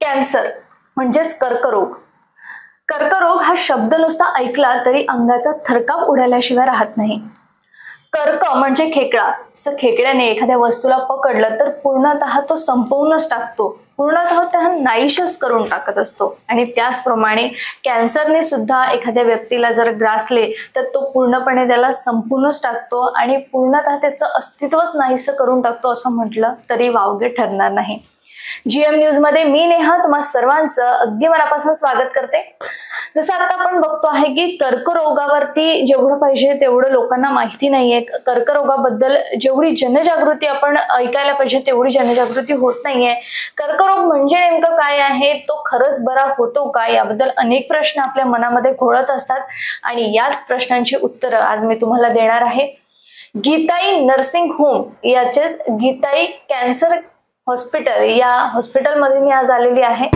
Cancer म्हणजेच कर्करोग. कर्करोग हा शब्द नुसता ऐकला तरी अंगाचा थरकाप उडाल्याशिवाय राहत नाही. कर्क म्हणजे खेकडा. खेकड्याने एखाद्या वस्तूला पकडलं तर पूर्णतः तो संपवूनच टाकतो, पूर्णतः त्या नाईशच करून टाकत असतो. आणि त्याचप्रमाणे कॅन्सरने सुद्धा एखाद्या व्यक्तीला जर ग्रासले तर तो पूर्णपणे त्याला संपूनच टाकतो आणि पूर्णतः त्याचं अस्तित्वच नाहीसं करून टाकतो असं म्हटलं तरी वावगे ठरणार नाही. GM न्यूज मध्ये मी नेहा तुम्हा सर्वांचं अगदी मनापासून स्वागत करते. जसं आता आपण बघतो आहे की कर्करोगावरती जेवढं पाहिजे तेवढं लोकांना माहिती नाहीये. कर्करोगाबद्दल जेवढी जनजागृती आपण ऐकायला पाहिजे तेवढी जनजागृती होत नाहीये. कर्करोग म्हणजे नेमकं काय आहे, तो खरंच बरा होतो का, याबद्दल अनेक प्रश्न आपल्या मनामध्ये घोळत असतात आणि याच प्रश्नांची उत्तरं आज मी तुम्हाला देणार आहे. गीताई नर्सिंग होम याचेच गीताई कॅन्सर हॉस्पिटल या हॉस्पिटलमध्ये मी आज आलेली आहे.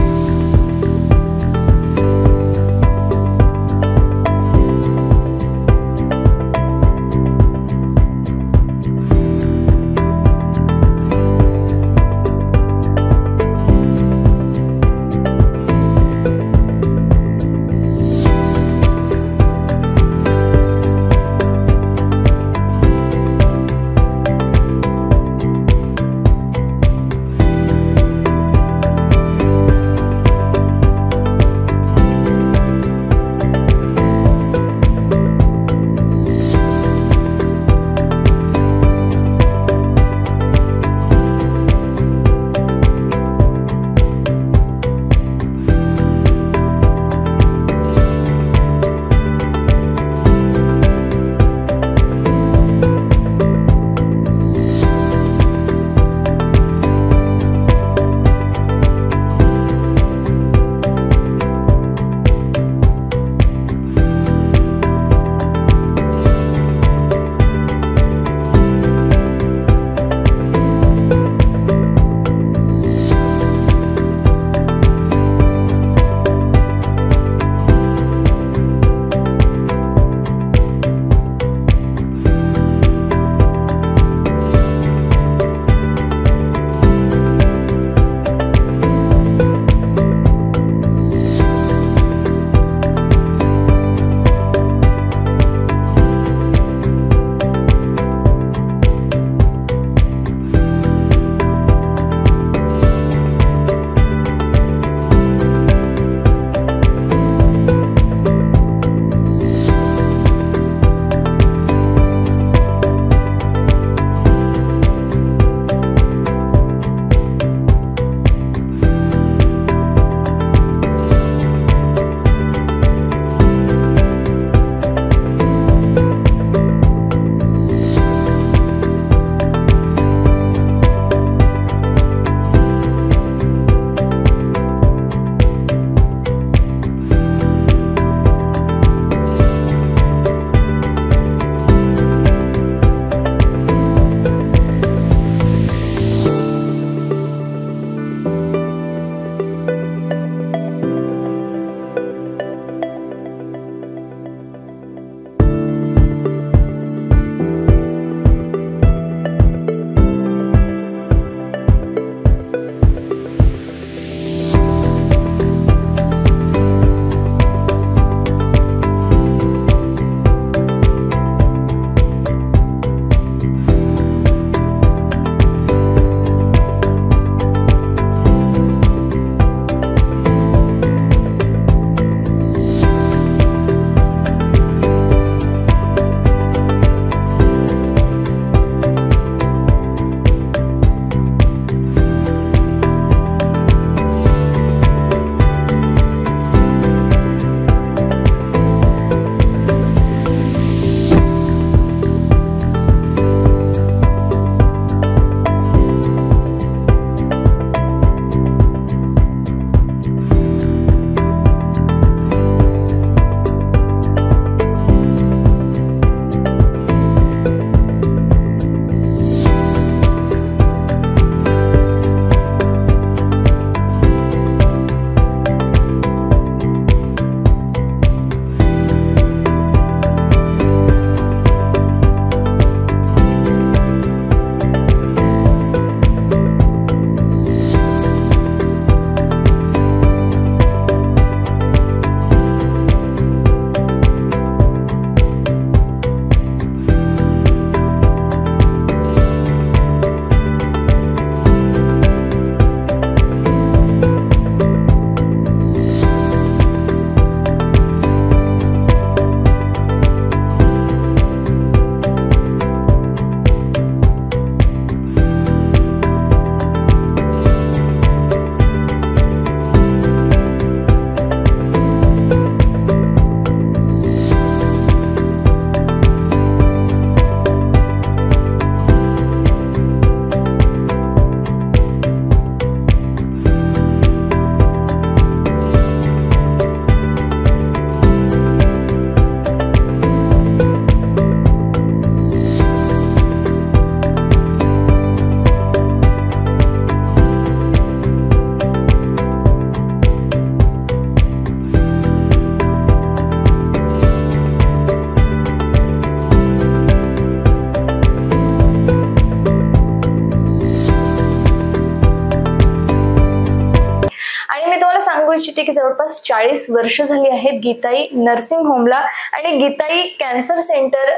सांगू इच्छिते की जवळपास 40 वर्ष झाली आहेत गीताई नर्सिंग होमला आणि गीताई कॅन्सर सेंटर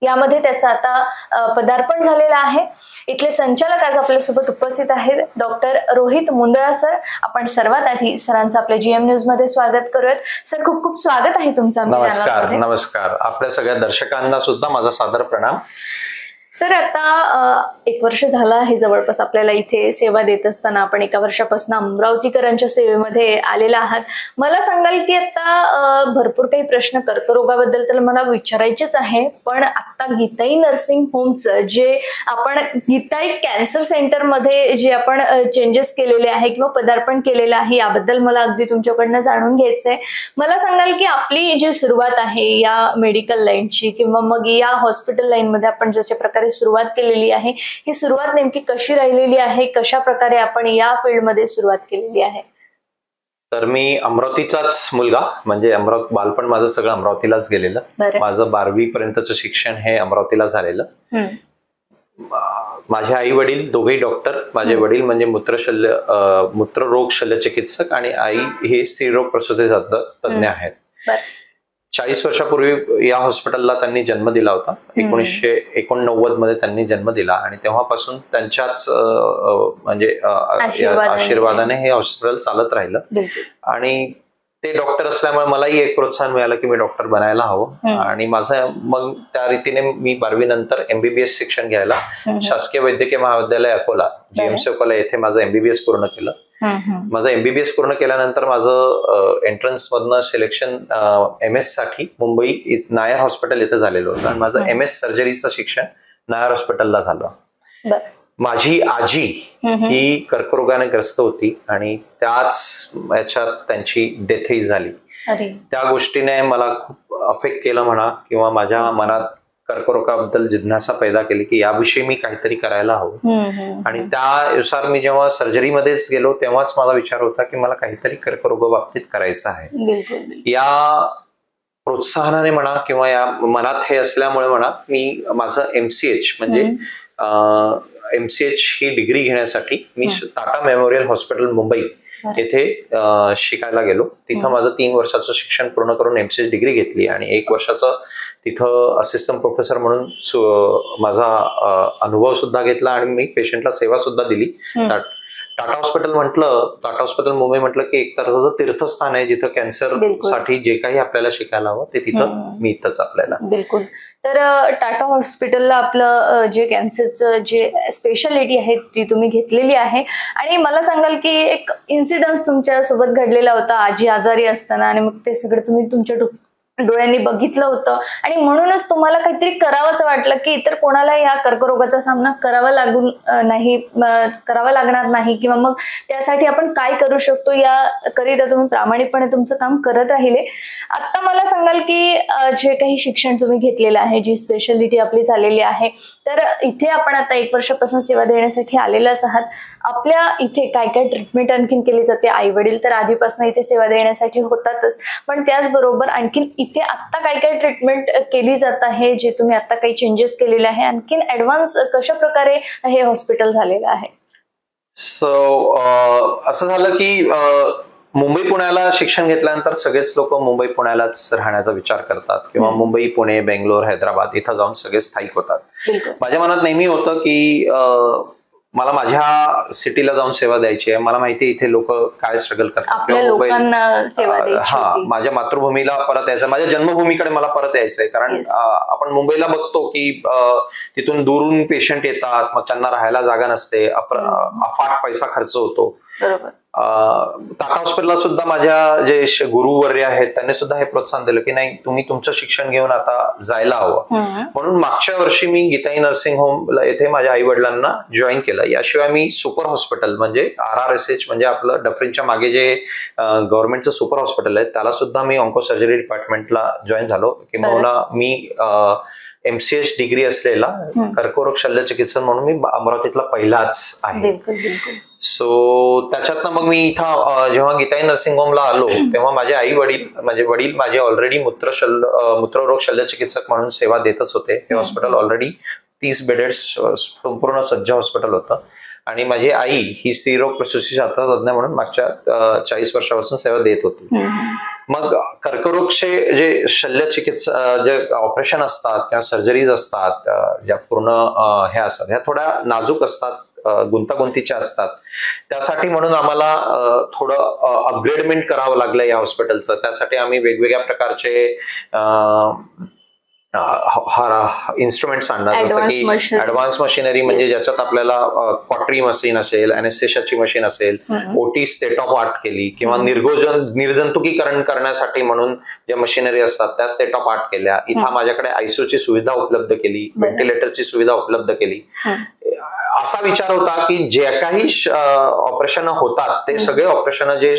यामध्ये त्याचं आता पदार्पण झालेलं आहे. इथले संचालक आज आपल्यासोबत उपस्थित आहेत, डॉक्टर रोहित मुंदळा सर. आपण सर्वात आधी सरांचं आपल्या GM न्यूज मध्ये स्वागत करूयात. सर, खूप खूप स्वागत आहे तुमचं. नमस्कार. नमस्कार. आपल्या सगळ्या दर्शकांना सुद्धा माझा सादर प्रणाम. सर, आता 1 वर्ष झालं आहे जवळपास आपल्याला इथे सेवा देत असताना. आपण 1 वर्षापासून अमरावतीकरांच्या सेवेमध्ये आलेला आहात. मला सांगाल की आता भरपूर काही प्रश्न कर्करोगाबद्दल तर मला विचारायचेच आहे, पण आता गीताई नर्सिंग होमचं जे आपण गीताई कॅन्सर सेंटरमध्ये जे आपण चेंजेस केलेले आहे किंवा पदार्पण केलेलं आहे याबद्दल मला अगदी तुमच्याकडनं जाणून घ्यायचंय. मला सांगाल की आपली जी सुरुवात आहे या मेडिकल लाईनची किंवा मग या हॉस्पिटल लाईनमध्ये आपण जशा प्रकारे सुरुवात केलेली आहे, ही सुरुवात नेमकी कशी राहिलेली आहे, कशा प्रकारे आपण या फील्डमध्ये सुरुवात केलेली आहे? तर मी अमरावतीचाच मुलगा, म्हणजे बालपण माझं सगळं अमरावतीलाच गेलेलं. माझं 12वी पर्यंतचं शिक्षण हे अमरावतीला झालेलं. माझे आई वडील दोघेही डॉक्टर. माझे वडील म्हणजे मूत्ररोग शल्य चिकित्सक आणि आई हे स्त्रीरोग प्रसूती तज्ञ आहेत. 40 वर्षापूर्वी या हॉस्पिटलला त्यांनी जन्म दिला होता. 1989 मध्ये त्यांनी जन्म दिला आणि तेव्हापासून त्यांच्याच म्हणजे आशीर्वादाने हे हॉस्पिटल चालत राहिलं. आणि ते डॉक्टर असल्यामुळे मलाही एक प्रोत्साहन मिळालं की मी डॉक्टर बनायला हवं. आणि माझं मग त्या रीतीने मी 12वी नंतर MBBS शिक्षण घ्यायला शासकीय वैद्यकीय महाविद्यालय अकोला, GMC अकोला येथे माझं MBBS पूर्ण केलं. माझं MBBS पूर्ण केल्यानंतर माझं एंट्रन्स मधनं सिलेक्शन MS साठी मुंबई नायर हॉस्पिटल येथे झालेलं होतं आणि माझं MS सर्जरीचं शिक्षण नायर हॉस्पिटलला झालं. माझी आजी ही कर्करोगाने ग्रस्त होती आणि त्याच याच्यात त्यांची डेथही झाली. त्या गोष्टीने मला खूप अफेक्ट केलं म्हणा किंवा माझ्या मनात कर्करोगाबद्दल जिज्ञासा पैदा केली की याविषयी मी काहीतरी करायला हवं. आणि त्यानुसार मी जेव्हा सर्जरीमध्येच गेलो तेव्हाच माझा विचार होता की मला काहीतरी कर्करोगाबाबतीत करायचं आहे. या प्रोत्साहनाने म्हणा किंवा या मनात हे असल्यामुळे म्हणा मी माझं MCH म्हणजे MCH ही डिग्री घेण्यासाठी मी टाटा मेमोरियल हॉस्पिटल मुंबई येथे शिकायला गेलो. तिथं माझं 3 वर्षाचं शिक्षण पूर्ण करून MCH डिग्री घेतली आणि 1 वर्षाचं तिथं असिस्टंट प्रोफेसर म्हणून माझा अनुभव सुद्धा घेतला आणि मी पेशंटला सेवा सुद्धा दिली. टाटा हॉस्पिटल मुंबई म्हटलं की एक तऱ्हेचं तीर्थस्थान आहे जिथं कॅन्सर साठी जे काही आपल्याला शिकायला हवं ते तिथं मिळतच आपल्याला. बिलकुल. तर टाटा हॉस्पिटलला आपलं जे कॅन्सरचं जे स्पेशालिटी आहे ती तुम्ही घेतलेली आहे. आणि मला सांगाल की एक इन्सिडन्स तुमच्या सोबत घडलेला होता आजी आजारी असताना आणि मग ते सगळं तुम्ही तुमच्या डोळ्यांनी बघितलं होतं आणि म्हणूनच तुम्हाला काहीतरी करावंसं वाटलं की इतर कोणाला या कर्करोगाचा सामना करावा लागणार नाही किंवा मग त्यासाठी आपण काय करू शकतो याकरिता तुम्ही प्रामाणिकपणे तुमचं काम करत राहिले. आता मला सांगाल की जे काही शिक्षण तुम्ही घेतलेलं आहे, जी स्पेशालिटी आपली झालेली आहे, तर इथे आपण आता 1 वर्षापासून सेवा देण्यासाठी आलेलाच आहात. आपल्या इथे काय काय ट्रीटमेंट आणखीन केली जाते? आई वडील तर आधीपासून इथे सेवा देण्यासाठी होतातच, पण त्याचबरोबर आणखीन इथे आता काय काय ट्रीटमेंट केली जात आहे, जे तुम्ही आता काही चेंजेस केलेले आहे, आणखीन ऍडव्हान्स कशा प्रकारे हे हॉस्पिटल झालेलं आहे? असं झालं की मुंबई पुण्याला शिक्षण घेतल्यानंतर सगळेच लोक मुंबई पुण्यालाच राहण्याचा विचार करतात किंवा मुंबई पुणे बेंगलोर हैदराबाद इथं जाऊन सगळे स्थायिक होतात. माझ्या मनात नेहमी होतं की मला माझ्या सिटीला जाऊन सेवा द्यायची आहे. मला माहिती आहे इथे लोक काय स्ट्रगल करतात. माझ्या मातृभूमीला परत यायचं, माझ्या जन्मभूमीकडे मला परत यायचंय. कारण आपण मुंबईला बघतो की तिथून दुरून पेशंट येतात, मग त्यांना राहायला जागा नसते, अफाट पैसा खर्च होतो. टाटा हॉस्पिटलला सुद्धा माझ्या जे गुरुवर्य आहेत त्यांनी सुद्धा हे प्रोत्साहन दिलं की नाही, तुम्ही तुमचं शिक्षण घेऊन आता जायला हवं. म्हणून मागच्या वर्षी मी गीताई नर्सिंग होम येथे माझ्या आई वडिलांना जॉईन केलं. याशिवाय मी सुपर हॉस्पिटल म्हणजे RRSH म्हणजे आपलं डफरीनच्या मागे जे गव्हर्नमेंटचं सुपर हॉस्पिटल आहे त्याला सुद्धा मी ऑन्को सर्जरी डिपार्टमेंटला जॉईन झालो. किंवा मी MCH डिग्री असलेला कर्करोग शल्य चिकित्सक म्हणून मी अमरावतीतला पहिलाच आहे. सो त्याच्यातनं मग मी इथं जेव्हा गीताई नर्सिंग होमला आलो तेव्हा माझे आई वडील माझे ऑलरेडी मूत्ररोग शल्य चिकित्सक म्हणून सेवा देतच होते. हे हॉस्पिटल ऑलरेडी 30 बेडेड संपूर्ण सज्ज हॉस्पिटल होतं आणि माझी आई ही स्त्रीरोग प्रसूतीशास्त्र तज्ञ म्हणून मागच्या 40 वर्षापासून सेवा देत होती. मग कर्करोगचे जे शल्यचिकित्सा जे ऑपरेशन असतात किंवा सर्जरीज असतात ज्या पूर्ण हे असतात ह्या थोड्या नाजूक असतात, गुंतागुंतीच्या असतात. त्यासाठी म्हणून आम्हाला थोडं अपग्रेडमेंट करावं लागलं या हॉस्पिटलचं. त्यासाठी आम्ही वेगवेगळ्या प्रकारचे इन्स्ट्रुमेंट्स आणणार, जसं की ऍडव्हान्स मशिनरी म्हणजे ज्याच्यात आपल्याला क्वाट्री मशीन असेल, अनेस्थेशियाची मशीन असेल, ओटी स्टेट ऑफ आर्ट केली, किंवा निर्जंतुकीकरण करण्यासाठी म्हणून ज्या मशिनरी असतात त्या स्टेट ऑफ आर्ट केल्या. इथं माझ्याकडे आयसीयूची सुविधा उपलब्ध केली, व्हेंटिलेटरची सुविधा उपलब्ध केली. असा विचार होता की जे काही ऑपरेशन होतात ते सगळे ऑपरेशन जे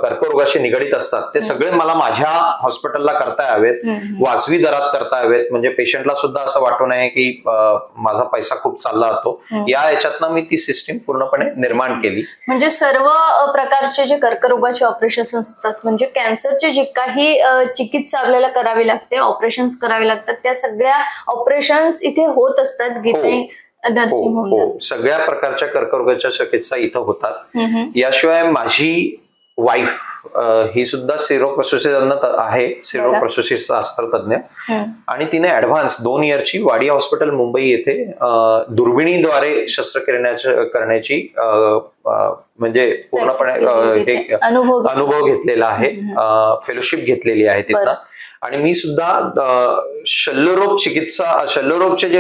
कर्करोगाशी निगडीत असतात ते सगळे मला माझ्या हॉस्पिटलला करता यावेत, वाजवी दरात करता यावेत, म्हणजे पेशंटला सुद्धा असं वाटू नये की माझा पैसा खूप चालला जातो. या याच्यातनं मी ती सिस्टीम पूर्णपणे निर्माण केली. म्हणजे सर्व प्रकारचे जे कर्करोगाचे ऑपरेशन असतात, म्हणजे कॅन्सरचे जे काही चिकित्सा आपल्याला करावी लागते, ऑपरेशन्स करावे लागतात, त्या सगळ्या ऑपरेशन्स इथे होत असतात गीता नर्सिंग होम. सगळ्या प्रकारच्या कर्करोगाच्या चिकित्सा इथं होतात. याशिवाय माझी वाईफ ही सुद्धा स्त्रीरोग प्रसूती आहे, स्त्रीरोग प्रसूती शास्त्र तज्ञ, आणि तिने ऍडव्हान्स 2 इयरची वाडिया हॉस्पिटल मुंबई येथे दुर्बिणीद्वारे शस्त्रक्रिया करण्याची म्हणजे पूर्णपणे अनुभव घेतलेला आहे, फेलोशिप घेतलेली आहे तिथं. आणि मी सुद्धा शल्यरोगचे जे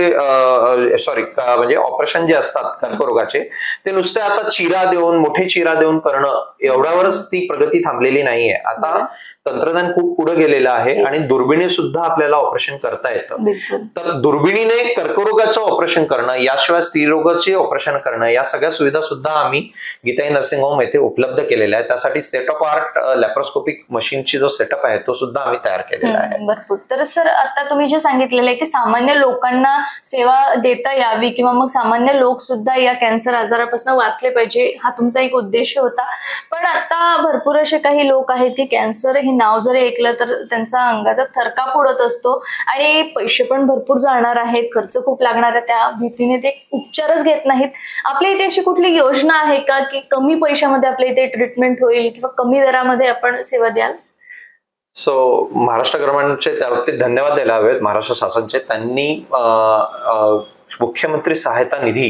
म्हणजे ऑपरेशन जे असतात कर्करोगाचे ते नुसते आता चिरा देऊन, मोठे चिरा देऊन करणं एवढ्यावरच ती प्रगती थांबलेली नाहीये. आता तंत्रज्ञान खूप पुढे गेलेलं आहे आणि दुर्बिणी सुद्धा आपल्याला ऑपरेशन करता येतं. तर दुर्बिणीने कर्करोगाचं ऑपरेशन करणं, याशिवाय स्त्रीरोगाचे ऑपरेशन करणं, या सगळ्या सुविधा सुद्धा आम्ही गीताई नर्सिंग होम येथे उपलब्ध केलेल्या आहेत. त्यासाठी स्टेट ऑफ आर्ट लॅप्रोस्कोपिक मशीनची जो सेटअप आहे तो सुद्धा आम्ही तयार केलेला आहे. भरपूर. तर सर, आता तुम्ही जे सांगितलेलं आहे की सामान्य लोकांना सेवा देता यावी किंवा मग सामान्य लोक सुद्धा या कॅन्सर आजारापासून वाचले पाहिजे, हा तुमचा एक उद्देश होता. पण आता भरपूर असे काही लोक आहेत की कॅन्सर हे नाव जरी ऐकलं तर त्यांचा अंगाचा थरकाप उडत असतो आणि पैसे पण भरपूर जाणार आहेत, खर्च खूप लागणार आहे, त्या भीतीने ते उपचारच घेत नाहीत. आपल्या इथे अशी कुठली योजना आहे का की कमी पैशामध्ये आपल्या इथे ट्रीटमेंट होईल किंवा कमी दरामध्ये आपण सेवा द्याल? महाराष्ट्र गव्हर्नमेंटचे त्याबाबतीत धन्यवाद द्यायला हवेत. महाराष्ट्र शासनचे त्यांनी मुख्यमंत्री सहायता निधी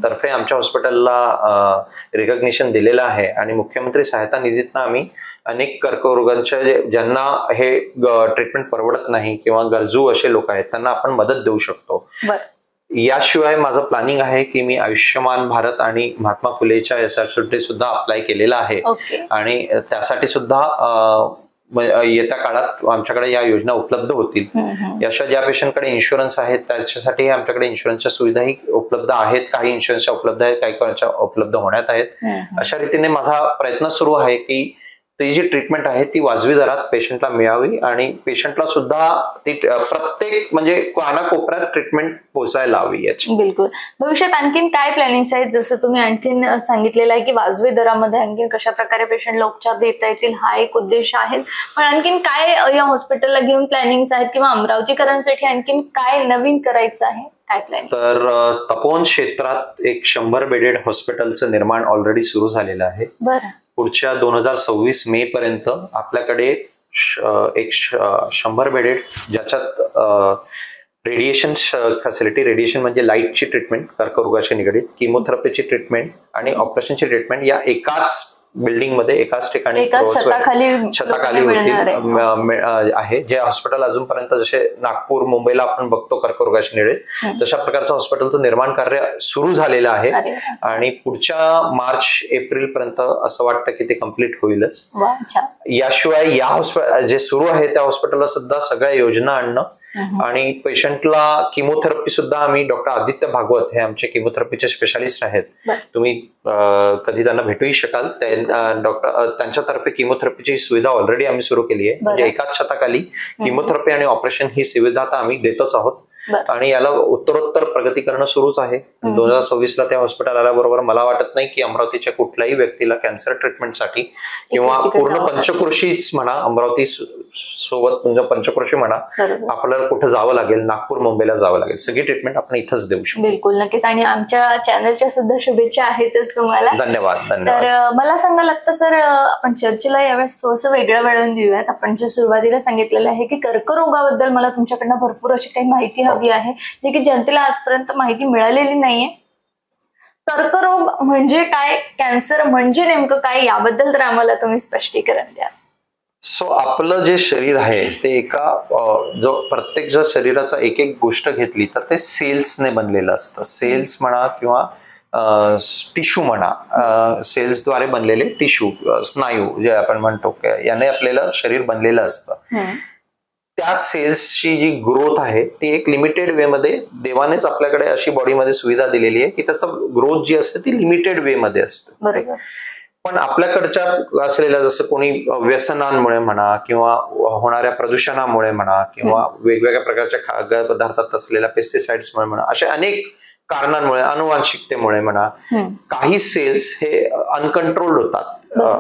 तर्फे आमच्या हॉस्पिटलला रिकॉग्निशन दिलेलं आहे आणि मुख्यमंत्री सहायता निधीतनं आम्ही अनेक कर्करोगांच्या ज्यांना हे ट्रीटमेंट परवडत नाही किंवा गरजू असे लोक आहेत त्यांना आपण मदत देऊ शकतो. याशिवाय माझं प्लॅनिंग आहे की मी आयुष्यमान भारत आणि महात्मा फुलेच्या यासाठी सुद्धा अप्लाय केलेला आहे आणि त्यासाठी सुद्धा येत्या काळात आमच्याकडे या योजना उपलब्ध होतील. अशा ज्या पेशंटकडे इन्शुरन्स आहेत त्याच्यासाठी आमच्याकडे इन्शुरन्सच्या सुविधाही उपलब्ध आहेत, काही इन्शुरन्सच्या उपलब्ध आहेत, काही उपलब्ध होण्यात आहेत. अशा रीतीने माझा प्रयत्न सुरू आहे की ती जी ट्रीटमेंट आहे ती वाजवी दरात पेशंटला मिळावी आणि पेशंटला सुद्धा ती प्रत्येक म्हणजे कानाकोपऱ्यात ट्रीटमेंट पोहोचायला हवी याची. बिलकुल. भविष्यात आणखीन काय प्लॅनिंग्स आहेत? जसं तुम्ही आणखीन सांगितलेलं आहे की वाजवी दरामध्ये आणखीन कशा प्रकारे पेशंटला उपचार देता येतील हा एक उद्देश आहे, पण आणखीन काय या हॉस्पिटलला घेऊन प्लॅनिंग्स आहेत किंवा अमरावतीकरांसाठी आणखीन काय नवीन करायचं आहे? तर तपोवन क्षेत्रात एक 100 बेडेड हॉस्पिटलचं निर्माण ऑलरेडी सुरू झालेलं आहे. पुढच्या 2026 मे पर्यंत आपल्याकडे एक 100 बेडेड ज्याच्यात रेडिएशन फॅसिलिटी, रेडिएशन म्हणजे लाईटची ट्रीटमेंट कर्करोगाशी निगडीत, किमोथेरपीची ट्रीटमेंट आणि ऑपरेशनची ट्रीटमेंट या एकाच बिल्डिंग मध्ये एकाच ठिकाणी छताखाली होतील आहे. जे हॉस्पिटल अजूनपर्यंत जसे नागपूर मुंबईला आपण बघतो कर्करोगाशी निगडीत तशा प्रकारचं हॉस्पिटलचं निर्माण कार्य सुरू झालेलं आहे आणि पुढच्या मार्च एप्रिल पर्यंत असं वाटतं की ते कम्प्लीट होईलच. याशिवाय या हॉस्पिटल जे सुरू आहे त्या हॉस्पिटलला सुद्धा सगळ्या योजना आणणं आणि पेशंटला किमोथेरपी सुद्धा आम्ही डॉक्टर आदित्य भागवत हे आमचे किमोथेरपीचे स्पेशालिस्ट आहेत, तुम्ही कधी त्यांना भेटूही शकाल. डॉक्टर त्यांच्यातर्फे किमोथेरपीची सुविधा ऑलरेडी आम्ही सुरू केली आहे. म्हणजे एकाच छताखाली किमोथेरपी आणि ऑपरेशन ही सुविधा आता आम्ही देतच आहोत. आणि याला उत्तरोत्तर प्रगती करणं सुरूच आहे. 2026ला त्या हॉस्पिटल आल्याबरोबर मला वाटत नाही की अमरावतीच्या कुठल्याही व्यक्तीला कॅन्सर ट्रीटमेंटसाठी किंवा पूर्ण पंचक्रोशीच म्हणा, अमरावती सोबत पंचक्रोशी म्हणा, आपल्याला कुठे जावं लागेल, नागपूर मुंबईला जावं लागेल, सगळी ट्रीटमेंट आपण इथंच देऊ शकतो. बिलकुल, नक्कीच. आणि आमच्या चॅनलच्या सुद्धा शुभेच्छा आहेतच तुम्हाला. धन्यवाद. तर मला सांगा लागतं सर, आपण चर्चेला यावेळेस थोडंसं वेगळं वळण देऊयात. आपण जे सुरुवातीला सांगितलेलं आहे की कर्करोगाबद्दल मला तुमच्याकडनं भरपूर अशी काही माहिती हवी आहे जी की जनतेला आजपर्यंत माहिती मिळालेली नाहीये. कर्करोग म्हणजे काय, कॅन्सर म्हणजे नेमकं काय, याबद्दल तर आम्हाला तुम्ही स्पष्टीकरण द्या. आपलं जे शरीर आहे ते जो प्रत्येक जर शरीराचा एक एक गोष्ट घेतली तर ते सेल्सने बनलेलं असतं. सेल्स म्हणा किंवा टिश्यू म्हणा, सेल्सद्वारे बनलेले टिश्यू, स्नायू जे आपण म्हणतो, याने आपल्याला शरीर बनलेलं असतं. त्या सेल्सची जी ग्रोथ आहे ती एक लिमिटेड वे मध्ये देवानेच आपल्याकडे अशी बॉडीमध्ये सुविधा दिलेली आहे की त्याचा ग्रोथ जी असते ती लिमिटेड वे मध्ये असते. पण आपल्याकडच्या असलेल्या जसं कोणी व्यसनांमुळे म्हणा किंवा होणाऱ्या प्रदूषणामुळे म्हणा किंवा वेगवेगळ्या प्रकारच्या खाद्य पदार्थात असलेल्या पेस्टिसाइड्समुळे म्हणा, अशा अनेक कारणांमुळे, अनुवांशिकतेमुळे म्हणा, काही सेल्स हे अनकंट्रोल्ड होतात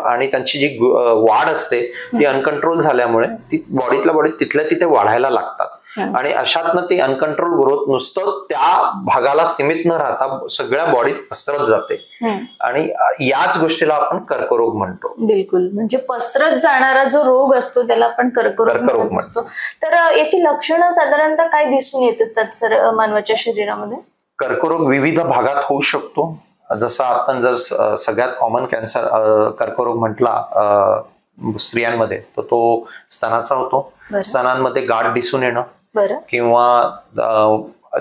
आणि त्यांची जी वाढ असते ती अनकंट्रोल झाल्यामुळे ती बॉडीतल्या बॉडीत तिथल्या तिथे वाढायला लागतात. आणि अशातनं ती अनकंट्रोल ग्रोथ नुसतं त्या भागाला सीमित न राहता सगळ्या बॉडीत पसरत जाते आणि याच गोष्टीला आपण कर्करोग म्हणतो. बिलकुल, म्हणजे पसरत जाणारा जो रोग असतो त्याला आपण कर्करोग म्हणतो. तर याची लक्षणं साधारणतः काय दिसून येत असतात सर मानवाच्या शरीरामध्ये? कर्करोग विविध भागात होऊ शकतो. जसं आपण जर सगळ्यात कॉमन कर्करोग म्हटला स्त्रियांमध्ये तर तो स्तनाचा होतो. स्तनांमध्ये गाठ दिसून येणं किंवा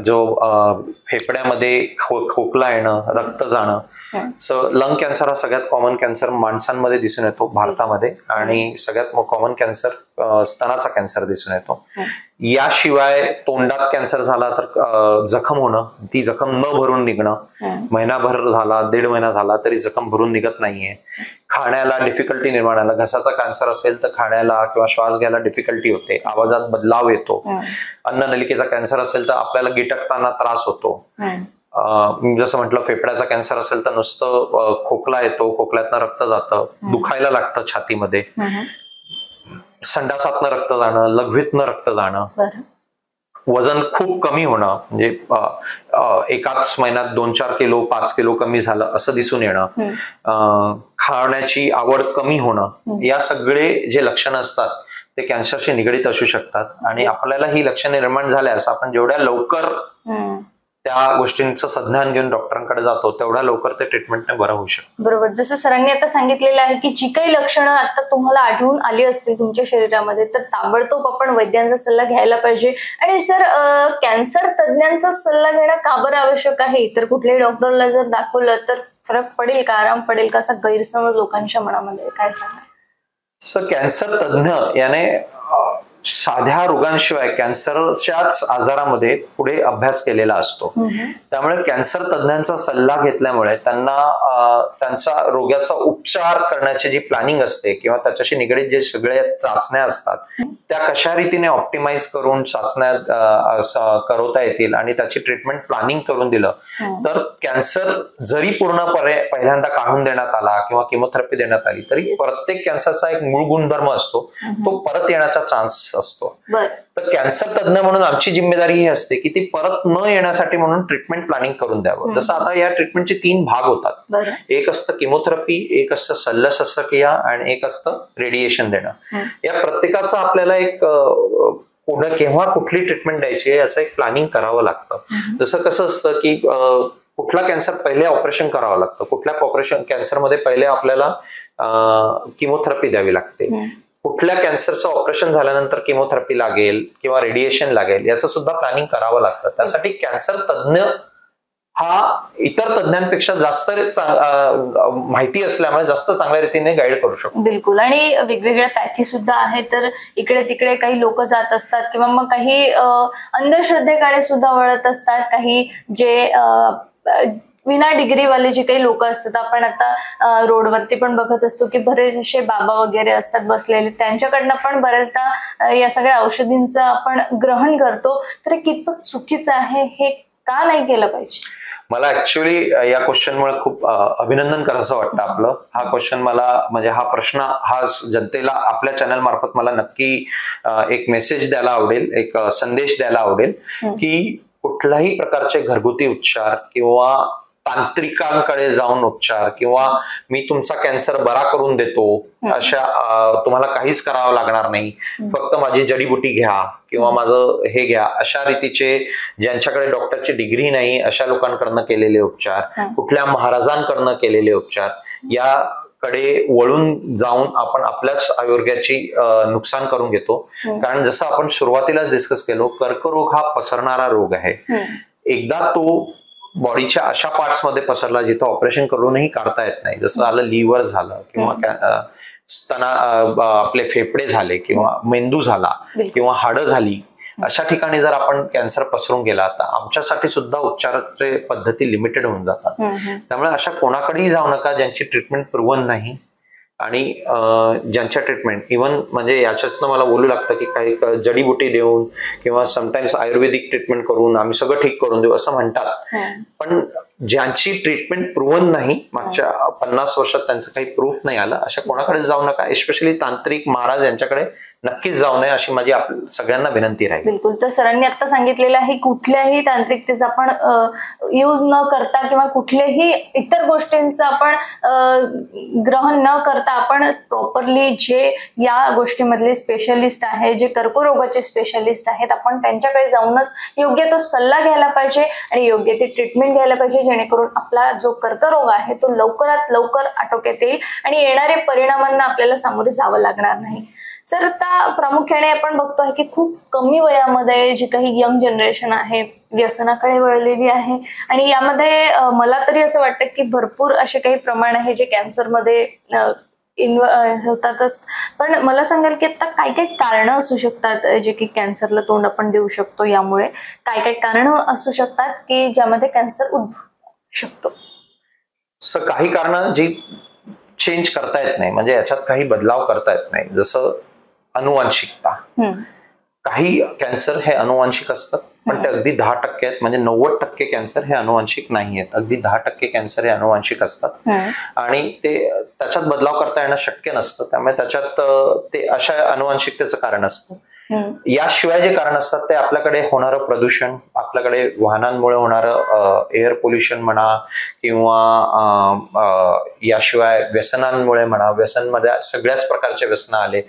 जो फेफड्यामध्ये खोकला येणं, रक्त जाणं. लंग कॅन्सर हा सगळ्यात कॉमन कॅन्सर माणसांमध्ये दिसून येतो भारतामध्ये आणि सगळ्यात कॉमन कॅन्सर स्तनाचा कॅन्सर दिसून येतो. याशिवाय तोंडात कॅन्सर झाला तर जखम होणं, ती जखम न भरून निघणं, महिनाभर झाला, 1.5 महिना झाला तरी जखम भरून निघत नाहीये. खाण्याला डिफिकल्टी निर्माण झाला, घसाचा कॅन्सर असेल तर खाण्याला किंवा श्वास घ्यायला डिफिकल्टी होते, आवाजात बदलाव येतो. अन्ननलिकेचा कॅन्सर असेल तर आपल्याला गिटकताना त्रास होतो. जसं म्हटलं फेफड्याचा कॅन्सर असेल तर नुसतं खोकला येतो, खोकल्यातनं रक्त जातं, दुखायला लागतं छातीमध्ये, संडासातनं रक्त जाणं, लघवीतनं रक्त जाणं, वजन खूप कमी होणं, म्हणजे एकाच महिन्यात 2-4 किलो 5 किलो कमी झालं असं दिसून येणं, खाण्याची आवड कमी होणं, या सगळे जे लक्षणं असतात ते कॅन्सरशी निगडीत असू शकतात. आणि आपल्याला ही लक्षणे निर्माण झाल्यास आपण जेवढ्या लवकर त्या गोष्टींचं संज्ञान घेऊन डॉक्टरांकडे जातो तेवढ्या लवकर ते ट्रीटमेंटने बरं होऊ शकतं. बरोबर, जसं सरांनी आता सांगितलेलं आहे की जी काही लक्षणं आता तुम्हाला आढळून आली असतील तुमच्या शरीरामध्ये तर ताबडतोब आपण वैद्यांचा सल्ला घ्यायला पाहिजे. आणि सर कॅन्सर तज्ञांचा सल्ला घेणं का बरं आवश्यक आहे? तर कुठल्याही डॉक्टरला जर दाखवलं तर फरक पडेल का, आराम पडेल का, असा गैरसमज लोकांच्या मनामध्ये काय सांगा? कॅन्सर तज्ञ याने साध्या रोगांशिवाय कॅन्सरच्याच आजारामध्ये पुढे अभ्यास केलेला असतो. त्यामुळे कॅन्सर तज्ञांचा सल्ला घेतल्यामुळे त्यांना त्यांचा रोगाचा उपचार करण्याची जी प्लॅनिंग असते किंवा त्याच्याशी निगडीत जे सगळे चाचण्या असतात त्या कशा रीतीने ऑप्टिमाइज करून चाचण्या करवता येतील आणि त्याची ट्रीटमेंट प्लॅनिंग करून दिलं तर कॅन्सर जरी पूर्णपणे पहिल्यांदा काढून देण्यात आला किंवा किमोथेरपी देण्यात आली तरी प्रत्येक कॅन्सरचा एक मूळ गुणधर्म असतो, तो परत येण्याचा चान्स असतो. तर कॅन्सर तज्ञ म्हणून आमची जिम्मेदारी ही असते की ती परत न येण्यासाठी म्हणून ट्रीटमेंट प्लॅनिंग करून द्यावं. जसं आता या ट्रीटमेंटचे 3 भाग होतात. एक असतं किमोथेरपी, एक असतं शल्य शस्त्रक्रिया आणि एक असतं रेडिएशन देणं. या प्रत्येकाचं आपल्याला एक पुढे केव्हा कुठली ट्रीटमेंट द्यायची आहे याचं एक प्लॅनिंग करावं लागतं. जसं कसं असतं की कुठला कॅन्सर पहिले ऑपरेशन करावं लागतं, कुठल्या कॅन्सरमध्ये पहिले आपल्याला किमोथेरपी द्यावी लागते, कुठल्या कॅन्सरचं ऑपरेशन झाल्यानंतर किमोथेरपी लागेल किंवा रेडिएशन लागेल याचं सुद्धा प्लॅनिंग करावं लागतं. त्यासाठी कॅन्सर तज्ञ हा इतर तज्ञांपेक्षा जास्त माहिती असल्यामुळे जास्त चांगल्या रीतीने गाईड करू शकतो. बिलकुल, आणि वेगवेगळ्या पॅथी सुद्धा आहे. तर इकडे तिकडे काही लोक जात असतात किंवा मग काही अंधश्रद्धेकडे सुद्धा वळत असतात, काही जे विना डिग्रीवाले जे काही लोक असतात, आपण आता रोडवरती पण बघत असतो की बरेच असे बाबा वगैरे असतात बसलेले, त्यांच्याकडनं पण बऱ्याचदा या सगळ्या औषधींचं आपण ग्रहण करतो. तर कितपत चुकीचं आहे, हे का नाही केलं पाहिजे? मला ऍक्च्युअली या क्वेश्चनमुळे खूप अभिनंदन करायचं वाटतं आपलं. हा क्वेश्चन मला म्हणजे हा प्रश्न हा जनतेला आपल्या चॅनल मार्फत मला नक्की एक मेसेज द्यायला आवडेल, एक संदेश द्यायला आवडेल की कुठल्याही प्रकारचे घरगुती उपचार किंवा तांत्रिकांकडे जाऊन उपचार किंवा मी तुमचा कॅन्सर बरा करून देतो अशा तुम्हाला काहीच करावं लागणार नाही, फक्त माझी जडीबुटी घ्या किंवा माझं हे घ्या, अशा रीतीचे ज्यांच्याकडे डॉक्टरची डिग्री नाही अशा लोकांकडनं केलेले उपचार, कुठल्या महाराजांकडनं केलेले उपचार याकडे वळून जाऊन आपण आपल्याच आरोग्याची नुकसान करून घेतो. कारण जसं आपण सुरुवातीलाच डिस्कस केलो, कर्करोग हा पसरणारा रोग आहे. एकदा तो बॉडीच्या अशा पार्ट्स मध्ये पसरला जिथं ऑपरेशन करूनही काढता येत नाही, जसं झालं लिव्हर झालं किंवा स्तना आपले फेफडे झाले किंवा मेंदू झाला किंवा हाडं झाली, अशा ठिकाणी जर आपण कॅन्सर पसरून गेला तर आमच्यासाठी सुद्धा उपचाराचे पद्धती लिमिटेड होऊन जातात. त्यामुळे अशा कोणाकडेही जाऊ नका ज्यांची ट्रीटमेंट प्रूव्हन नाही आणि ज्यांच्या ट्रीटमेंट इव्हन म्हणजे याच्यातनं मला बोलू लागतं की काही जडीबुटी देऊन किंवा समटाइम्स आयुर्वेदिक ट्रीटमेंट करून आम्ही सगळं ठीक करून देऊ असं म्हणतात, पण ज्यांची ट्रीटमेंट प्रूव्हन नाही, मागच्या 50 वर्षात त्यांचं काही प्रूफ नाही आलं, अशा कोणाकडे जाऊ नका. एस्पेशली तांत्रिक महाराज यांच्याकडे नक्कीच जाऊ नये अशी माझी सगळ्यांना विनंती राहील. बिलकुल. तर सरांनी आता सांगितलेलं आहे, कुठल्याही तांत्रिकतेचा आपण यूज न करता किंवा कुठल्याही इतर गोष्टींचं आपण ग्रहण न करता आपण प्रॉपरली जे या गोष्टीमधले स्पेशलिस्ट आहे, जे कर्करोगाचे स्पेशलिस्ट आहेत, आपण त्यांच्याकडे जाऊनच योग्य तो सल्ला घ्यायला पाहिजे आणि योग्य ती ट्रीटमेंट घ्यायला पाहिजे, जेणेकरून आपला जो कर्करोग आहे तो लवकरात लवकर आटोक्यात येईल आणि येणारे परिणामांना आपल्याला सामोरे जावं लागणार नाही. सर, आता प्रामुख्याने आपण बघतो आहे की खूप कमी वयामध्ये जी काही यंग जनरेशन आहे व्यसनाकडे वळलेली आहे आणि यामध्ये मला तरी असं वाटतं की भरपूर असे काही प्रमाण आहे जे कॅन्सरमध्ये होतातच. पण मला सांगाल की आता काय काय कारणं असू शकतात जे की कॅन्सरला तोंड आपण देऊ शकतो, यामुळे काय काय कारणं असू शकतात की ज्यामध्ये कॅन्सर उद्भवू शकतो? काही कारणं जी चेंज करता येत नाही, म्हणजे याच्यात काही बदलाव करता येत नाही, जसं अनुवांशिकता. काही कॅन्सर हे अनुवांशिक असतात, पण ते अगदी 10% आहेत, म्हणजे 90% कॅन्सर हे अनुवांशिक नाही आहेत, अगदी 10% कॅन्सर हे अनुवांशिक असतात आणि ते त्याच्यात बदलाव करता येणं शक्य नसतं. त्यामुळे त्याच्यात ते अशा अनुवांशिकतेचं कारण असतं. याशिवाय जे कारण असतात ते आपल्याकडे होणारं प्रदूषण, आपल्याकडे वाहनांमुळे होणारं एअर पोल्युशन म्हणा किंवा याशिवाय व्यसनांमुळे म्हणा, व्यसनमध्ये सगळ्याच प्रकारचे व्यसन आले,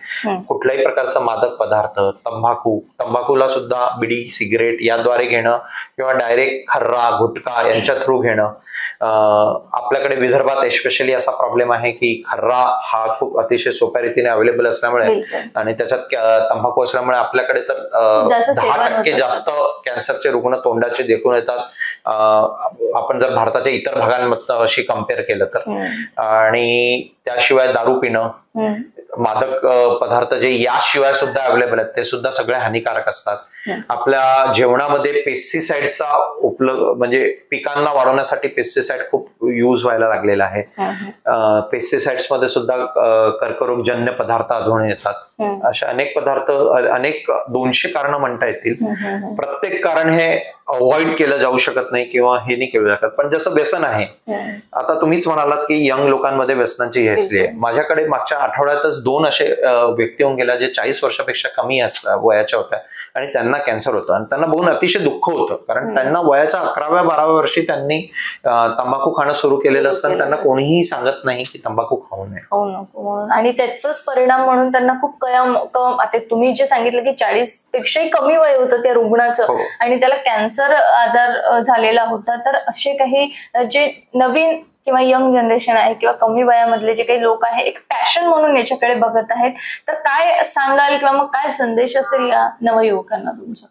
कुठल्याही प्रकारचा मादक पदार्थ, तंबाखूला सुद्धा बिडी, सिगरेट याद्वारे घेणं किंवा डायरेक्ट खर्रा, गुटखा यांच्या थ्रू घेणं. आपल्याकडे विदर्भात एस्पेशली असा प्रॉब्लेम आहे की खर्रा हा खूप अतिशय सोप्या रीतीने अवेलेबल असल्यामुळे आणि त्याच्यात तंबाखू असल्यामुळे आपल्याकडे तर 10% जास्त कॅन्सरचे रुग्ण तोंडाचे देखून येतात, आपण जर भारताच्या इतर भागांशी कम्पेअर केलं तर. आणि त्याशिवाय दारू पिणं, मादक पदार्थ जे याशिवाय सुद्धा अवेलेबल आहेत ते सुद्धा सगळे हानिकारक असतात. आपल्या जेवणामध्ये पेस्टिसाइडचा म्हणजे पिकांना वाढवण्यासाठी पेस्टिसाइड खूप यूज व्हायला लागलेला आहे. पेस्टिसाइड्स मध्ये सुद्धा कर्करोगजन्य पदार्थ आढळून येतात. अशा अनेक पदार्थ, अनेक 200 कारणं म्हणता येतील. प्रत्येक कारण हे अवॉइड केलं जाऊ शकत नाही किंवा हे नाही केलं शकत. पण जसं व्यसन आहे, आता तुम्हीच म्हणालात की यंग लोकांमध्ये व्यसनांची घेतली आहे. माझ्याकडे मागच्या आठवड्यातच 2 असे व्यक्ती होऊन गेल्या जे 40 वर्षापेक्षा कमी वयाच्या होत्या आणि त्यांना कॅन्सर होतं आणि त्यांना बघून अतिशय दुःख होतं, कारण त्यांना वयाच्या 11व्या-12व्या वर्षी त्यांनी तंबाखू खाणं सुरू केलेलं असतं. त्यांना कोणीही सांगत नाही की तंबाखू खाऊ नये आणि त्याचाच परिणाम म्हणून त्यांना खूप आता तुम्ही जे सांगितलं की 40 पेक्षाही कमी वय होतं त्या रुग्णाचं आणि त्याला कॅन्सर आजार झालेला होता. तर असे काही जे नवीन किंवा यंग जनरेशन आहे किंवा कमी वयामधले जे काही लोक आहे एक पॅशन म्हणून याच्याकडे बघत आहेत, तर काय सांगाल किंवा मग काय संदेश असेल या नवयुवकांना तुमचा?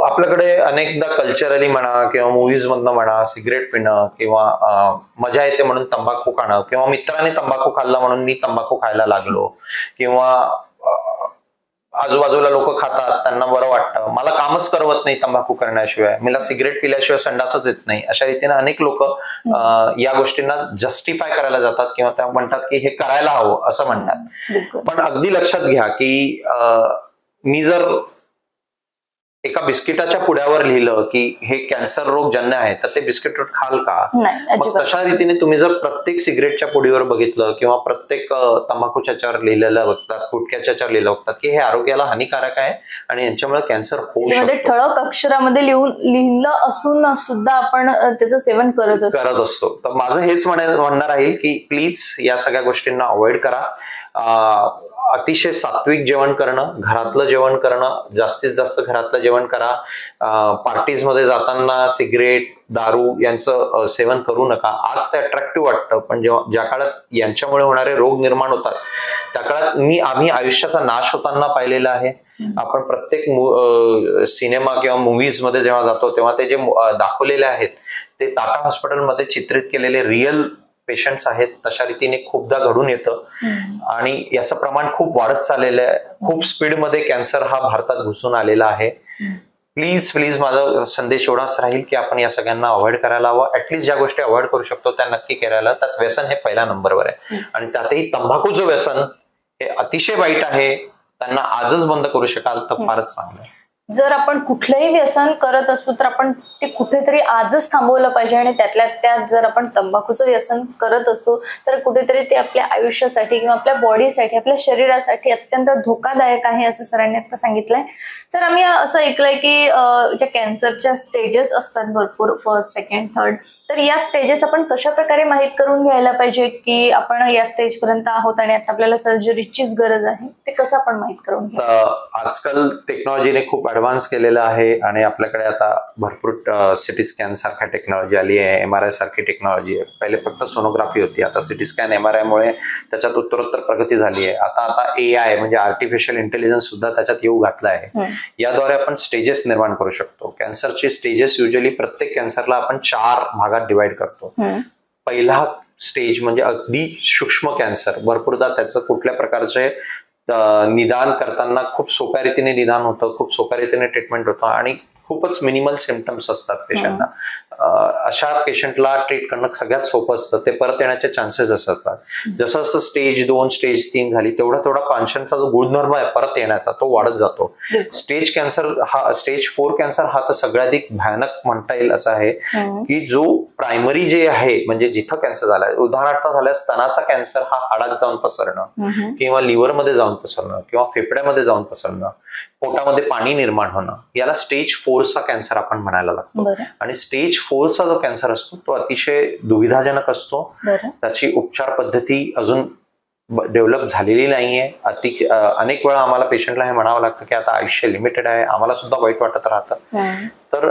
आपल्याकडे अनेकदा कल्चरली म्हणा किंवा मूव्हीज मधनं म्हणा, सिगरेट पिणं किंवा मजा येते म्हणून तंबाखू खाणं किंवा मित्राने तंबाखू खाल्ला म्हणून मी तंबाखू खायला लागलो किंवा आजूबाजूला लोक खातात, त्यांना बरं वाटतं, मला कामच करवत नाही तंबाखू करण्याशिवाय, मला सिगरेट पिल्याशिवाय संडासच येत नाही, अशा रीतीने अनेक लोक या गोष्टींना जस्टिफाय करायला जातात किंवा त्या म्हणतात की हे करायला हवं असं म्हणतात. पण अगदी लक्षात घ्या की मी जर एका बिस्किटाच्या पुड्यावर लिहिलं की हे कॅन्सर रोग ज्यांना आहे तर ते बिस्किट खाल का? मग तशा रीतीने तुम्ही जर प्रत्येक सिगरेटच्या पुडीवर बघितलं किंवा प्रत्येक तंबाखूच्या च्यावर लिहिलेलं बघतात, गुटख्याच्या च्यावर लिहिलं बघतात की हे आरोग्याला हानिकारक आहे आणि यांच्यामुळे कॅन्सर होऊ शकतो. ठळक अक्षरामध्ये लिहिलं असून सुद्धा आपण त्याचं सेवन करत असतो. तर माझं हेच म्हणणं राहील की प्लीज या सगळ्या गोष्टींना अवॉइड करा. अतिशय सात्विक जेवण करणं, घरातलं जेवण करणं, जास्तीत जास्त घरातलं जेवण करा. पार्टीज मध्ये जाताना सिगरेट, दारू यांचं सेवन करू नका. आज ते अट्रॅक्टिव्ह वाटतं, पण ज्या काळात यांच्यामुळे होणारे रोग निर्माण होतात त्या काळात आम्ही आयुष्याचा नाश होताना पाहिलेला आहे. आपण प्रत्येक सिनेमा किंवा मूव्हीज मध्ये जेव्हा जातो तेव्हा ते जे दाखवलेले आहेत ते टाटा हॉस्पिटलमध्ये चित्रित केलेले रिअल पेशंट्स आहेत. तशा रीतीने खूपदा घडून येतं आणि याचं प्रमाण खूप वाढत चाललेलं आहे. खूप स्पीडमध्ये कॅन्सर हा भारतात घुसून आलेला आहे. प्लीज माझा संदेश एवढाच राहील की आपण या सगळ्यांना अवॉइड करायला हवं. ऍटलीस्ट ज्या गोष्टी अवॉइड करू शकतो त्या नक्की करायला. त्यात व्यसन हे पहिल्या नंबरवर आहे आणि त्यातही तंबाखूचं व्यसन हे अतिशय वाईट आहे. त्यांना आजच बंद करू शकाल तर फारच चांगलं आहे. जर आपण कुठलंही व्यसन करत असू तर आपण ते कुठेतरी आजच थांबवलं पाहिजे आणि त्यातल्या त्यात जर आपण तंबाखूचं व्यसन करत असू तर कुठेतरी ते आपल्या आयुष्यासाठी किंवा आपल्या बॉडीसाठी, आपल्या शरीरासाठी अत्यंत धोकादायक आहे असं सरांनी आता सांगितलंय. सर, आम्ही असं ऐकलंय की ज्या कॅन्सरच्या स्टेजेस असतात भरपूर, फर्स्ट, सेकंड, थर्ड, तर या स्टेजेस आपण कशा प्रकारे माहीत करून घ्यायला पाहिजे की आपण या स्टेज पर्यंत आहोत आणि आता आपल्याला सर्जरीचीच गरज आहे, ते कसं आपण माहीत करून घ्यायचं? आजकाल टेक्नॉलॉजीने खूप ऍडव्हान्स केलेलं आहे आणि आपल्याकडे आता भरपूर सिटी स्कॅन सारखा टेक्नॉलॉजी आली आहे, MRI सारखी टेक्नॉलॉजी आहे. पहिले फक्त सोनोग्राफी होती, आता सिटी स्कॅन, MRI मुळे त्याच्यात उत्तरोत्तर प्रगती झाली आहे. आता AI म्हणजे आर्टिफिशियल इंटेलिजन्स सुद्धा त्याच्यात येऊ घातला आहे. याद्वारे आपण स्टेजेस निर्माण करू शकतो. कॅन्सरचे स्टेजेस युजली प्रत्येक कॅन्सरला आपण 4 भागात डिवाइड करतो. पहिला स्टेज म्हणजे अगदी सूक्ष्म कॅन्सर. भरपूरदा त्याचं कुठल्या प्रकारचे निदान करताना खूप सोप्या रीतीने निदान होतं, खूप सोप्या रीतीने ट्रीटमेंट होतं आणि खूपच मिनिमल सिम्पटम्स असतात पेशंटना. अशा पेशंटला ट्रीट करणं सगळ्यात सोपं असतं. ते परत येण्याचे चान्सेस असे असतात. जसं जसं स्टेज 2, स्टेज 3 झाली तेवढा पेशंटचा जो गुणधर्म आहे परत येण्याचा तो वाढत जातो. स्टेज 4 कॅन्सर हा तर सगळ्याधिक भयानक म्हणता येईल असा आहे की जो प्रायमरी जे आहे म्हणजे जिथं कॅन्सर झालाय, उदाहरणार्थ झाल्या स्तनाचा कॅन्सर हा हाडात जाऊन पसरणं किंवा लिव्हरमध्ये जाऊन पसरणं किंवा फेफड्यामध्ये जाऊन पसरणं, पोटामध्ये पाणी निर्माण होणं, याला स्टेज 4चा कॅन्सर आपण म्हणायला लागतो. आणि स्टेज 4चा जो कॅन्सर असतो तो अतिशय दुविधाजनक असतो. त्याची उपचार पद्धती अजून डेव्हलप झालेली नाहीये. अनेक वेळा आम्हाला पेशंटला हे म्हणावं लागतं की आता आयुष्य लिमिटेड आहे. आम्हाला सुद्धा वाईट वाटत राहतं. तर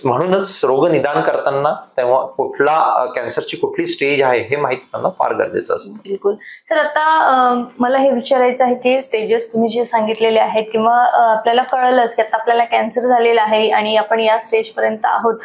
म्हणूनच रोग निदान करताना तेव्हा कुठला कॅन्सरची कुठली स्टेज आहे हे माहित करणं फार गरजेचं असतं. बिलकुल. सर, आता मला हे विचारायचं आहे की स्टेजेस तुम्ही जे सांगितलेले आहेत किंवा आपल्याला कळलंच की आता आपल्याला कॅन्सर झालेला आहे आणि आपण या स्टेज पर्यंत आहोत,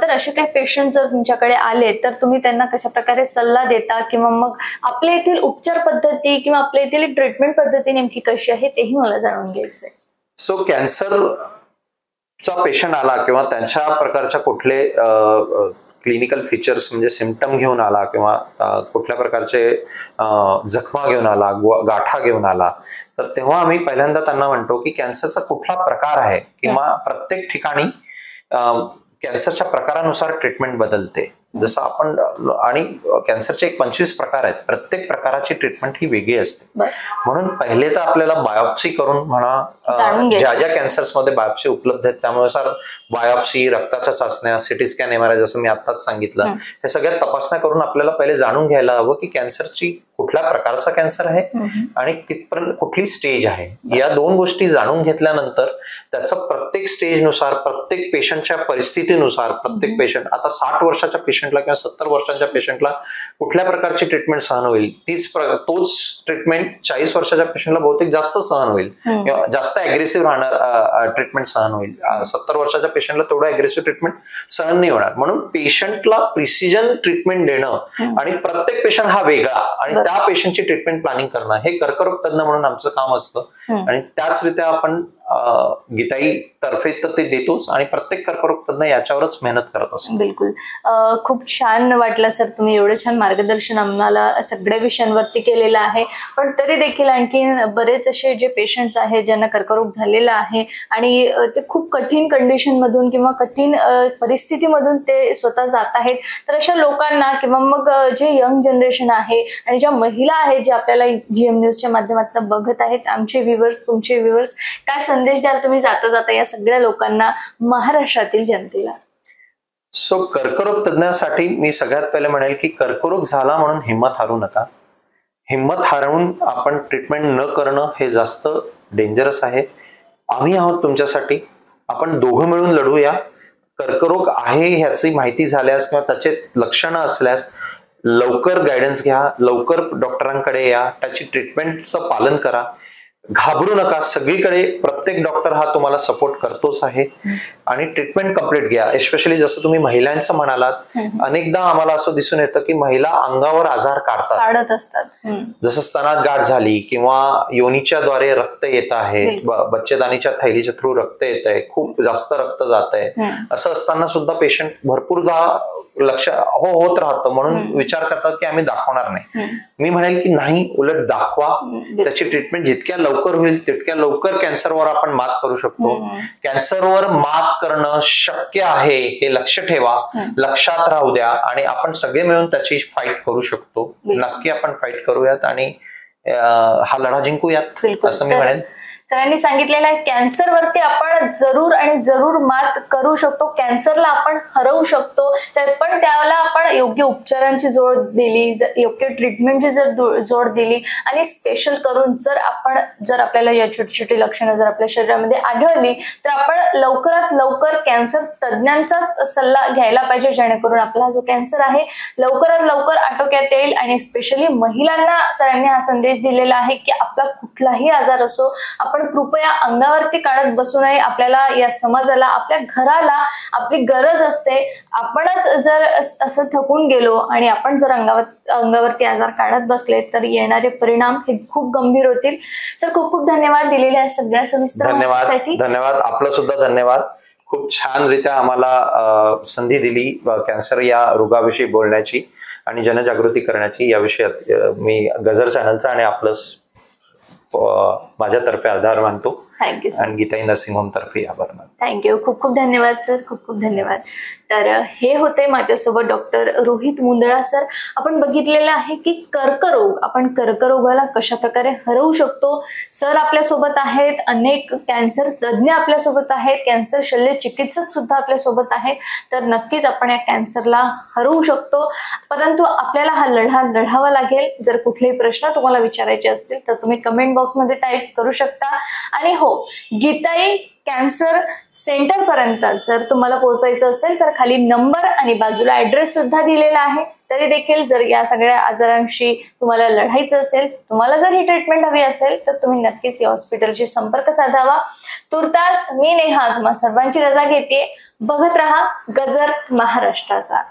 तर असे काही पेशंट जर तुमच्याकडे आले तर तुम्ही त्यांना कशा प्रकारे सल्ला देता किंवा मग आपल्या येथील उपचार पद्धती किंवा आपल्या येथील ट्रीटमेंट पद्धती नेमकी कशी आहे तेही मला जाणून घ्यायचंय. सो कॅन्सरचा पेशंट आला किंवा त्यांच्या प्रकारच्या कुठले क्लिनिकल फीचर्स म्हणजे सिम्पटम घेऊन आला किंवा कुठल्या प्रकारचे जखमा घेऊन आला, गाठा घेऊन आला, तर तेव्हा आम्ही पहिल्यांदा त्यांना म्हणतो की कॅन्सरचा कुठला प्रकार आहे किंवा प्रत्येक ठिकाणी कॅन्सरच्या प्रकारानुसार ट्रीटमेंट बदलते. जसं आपण आणि कॅन्सरचे 25 प्रकार आहेत. प्रत्येक प्रकाराची ट्रीटमेंट ही वेगळी असते. म्हणून पहिले तर आपल्याला बायोप्सी करून म्हणा, ज्या ज्या कॅन्सर्समध्ये बायोप्सी उपलब्ध आहेत त्यानुसार बायोप्सी, रक्ताच्या चाचण्या, सिटी स्कॅन, MRI जसं मी आताच सांगितलं, हे सगळ्या तपासण्या करून आपल्याला पहिले जाणून घ्यायला हवं की कॅन्सरची कुठल्या प्रकारचा कॅन्सर आहे आणि कितपर्यंत कुठली स्टेज आहे. या 2 गोष्टी जाणून घेतल्यानंतर त्याचं प्रत्येक स्टेजनुसार, प्रत्येक पेशंटच्या परिस्थितीनुसार, प्रत्येक पेशंट आता 60 वर्षाच्या पेशंटला किंवा 70 वर्षाच्या पेशंटला कुठल्या प्रकारची ट्रीटमेंट सहन होईल, तोच ट्रीटमेंट 40 वर्षाच्या पेशंटला बहुतेक जास्त सहन होईल किंवा जास्त जास्त अग्रेसिव्ह राहणार ट्रीटमेंट सहन होईल. 70 वर्षाच्या पेशंटला तेवढं अग्रेसिव्ह ट्रीटमेंट सहन नाही होणार. म्हणून पेशंटला प्रिसिजन ट्रीटमेंट देणं आणि प्रत्येक पेशंट हा वेगळा आणि त्या पेशंटची ट्रीटमेंट प्लॅनिंग करणं हे कर्करोग तज्ञ म्हणून आमचं काम असतं आणि त्याचरित्या आपण गीताई तर्फे तर ते देतोच आणि प्रत्येक कर्करोग तज्ञ याच्यावरच मेहनत करत असतो. बिलकुल. खूप छान वाटलं सर, तुम्ही एवढं छान मार्गदर्शन आम्हाला सगळ्या विषयांवरती केलेलं आहे. पण तरी देखील आणखी बरेच असे जे पेशंट्स आहेत ज्यांना कर्करोग झालेला आहे आणि ते खूप कठीण कंडिशन मधून किंवा कठीण परिस्थितीमधून ते स्वतः जात आहेत, तर अशा लोकांना किंवा मग जे यंग जनरेशन आहे आणि ज्या महिला आहेत जे आपल्याला GM न्यूजच्या माध्यमातून बघत आहेत, आमचे व्ह्युअर्स, तुमचे व्ह्युअर्स, काय संदेश द्याल तुम्ही जाता जाता या सगळ्या लोकांना, महाराष्ट्रातील जनतेला? कर्करोग तज्ञासाठी मी सगळ्यात पहिले म्हणेल की कर्करोग झाला म्हणून हिंमत हारू नका. हिंमत हारवून आपण ट्रीटमेंट न करणं हे जास्त डेंजरस आहे. आम्ही आहोत तुमच्यासाठी. आपण दोघं मिळून लढूया. कर्करोग आहे ह्याची माहिती झाल्यास किंवा त्याचे लक्षणं असल्यास लवकर गायडन्स घ्या, लवकर डॉक्टरांकडे या, त्याची ट्रीटमेंटचं पालन करा. घाबरू नका. सगळीकडे प्रत्येक डॉक्टर हा तुम्हाला सपोर्ट करतोच आहे आणि ट्रीटमेंट कम्प्लीट घ्या. एस्पेशली जसं तुम्ही महिलांचं म्हणालात, अनेकदा आम्हाला असं दिसून येतं की महिला अंगावर आजार काढत असतात. जसं स्तनात गाठ झाली किंवा योनीच्या द्वारे रक्त येत आहे, बच्चेदानीच्या थैलीच्या थ्रू रक्त येत आहे, खूप जास्त रक्त जात आहे, असं असताना सुद्धा पेशंट भरपूरदा लक्ष होत राहतं म्हणून विचार करतात की आम्ही दाखवणार नाही. मी म्हणेल की नाही, उलट दाखवा. त्याची ट्रीटमेंट जितक्या लवकर होईल तितक्या लवकर कॅन्सरवर आपण मात करू शकतो. कॅन्सरवर मात करणं शक्य आहे हे लक्ष ठेवा, लक्षात राहू द्या आणि आपण सगळे मिळून त्याची फाईट करू शकतो. नक्की आपण फाईट करूयात आणि हा लढा जिंकूयात असं मी म्हणेन. सरांनी सांगितलेलं आहे कॅन्सरवरती आपण जरूर आणि जरूर मात करू शकतो, कॅन्सरला आपण हरवू शकतो. पण त्याला आपण योग्य उपचारांची जोड दिली, योग्य ट्रीटमेंटची जर जोड दिली आणि स्पेशल करून जर आपल्याला या छोटी छोटी लक्षणं जर आपल्या शरीरामध्ये आढळली तर आपण लवकरात लवकर कॅन्सर तज्ञांचाच सल्ला घ्यायला पाहिजे, जेणेकरून आपला जो कॅन्सर आहे लवकरात लवकर आटोक्यात येईल. आणि स्पेशली महिलांना सरांनी हा संदेश दिलेला आहे की आपला कुठलाही आजार असो आपण कृपया अंगावरती काढत बसू नये. आपल्याला, या समाजाला, आपल्या घराला आपली गरज असते. आपणच जर असं थकून गेलो आणि आपण जर अंगावरती आजार काढत बसले तर येणारे परिणाम हे खूप गंभीर होतील. सर, खूप खूप धन्यवाद दिलेल्या सगळ्या सविस्तर माहितीसाठी. धन्यवाद. आपलं सुद्धा धन्यवाद. खूप छानरित्या आम्हाला संधी दिली कॅन्सर या रोगाविषयी बोलण्याची आणि जनजागृती करण्याची. या विषयात मी गजर चॅनलचा आणि आपलं माझ्यातर्फे आभार मानतो. थँक्यू. आणि गीताई नर्सिंग होम तर्फे आभार मानतो. थँक्यू. खूप खूप धन्यवाद सर, खूप खूप धन्यवाद. तर हे होते माझ्यासोबत डॉक्टर रोहित मुंदडा सर. आपण बघितलेलं आहे की कर्करोग, आपण कर्करोगाला कशा प्रकारे हरवू शकतो. सर आपल्यासोबत आहेत, अनेक कॅन्सर तज्ज्ञ आपल्यासोबत आहेत, कॅन्सर शल्य चिकित्सक सुद्धा आपल्यासोबत आहेत. तर नक्कीच आपण या कॅन्सरला हरवू शकतो, परंतु आपल्याला हा लढा लढावा लागेल. जर कुठलेही प्रश्न तुम्हाला विचारायचे असतील तर तुम्ही कमेंट बॉक्समध्ये टाईप करू शकता. आणि हो, गीताई कॅन्सर सेंटर पर्यंत जर तुम्हाला पोहोचायचं असेल तर खाली नंबर आणि बाजूला ऍड्रेस सुद्धा दिलेला आहे. तरी देखील जर या सगळ्या आजारांशी तुम्हाला लढायचं असेल, तुम्हाला जर ही ट्रीटमेंट हवी असेल तर तुम्ही नक्कीच या हॉस्पिटलशी संपर्क साधावा. तुर्तास मी नेहा तुम्हा सर्वांची रजा घेते. बघत रहा गजर महाराष्ट्राचा.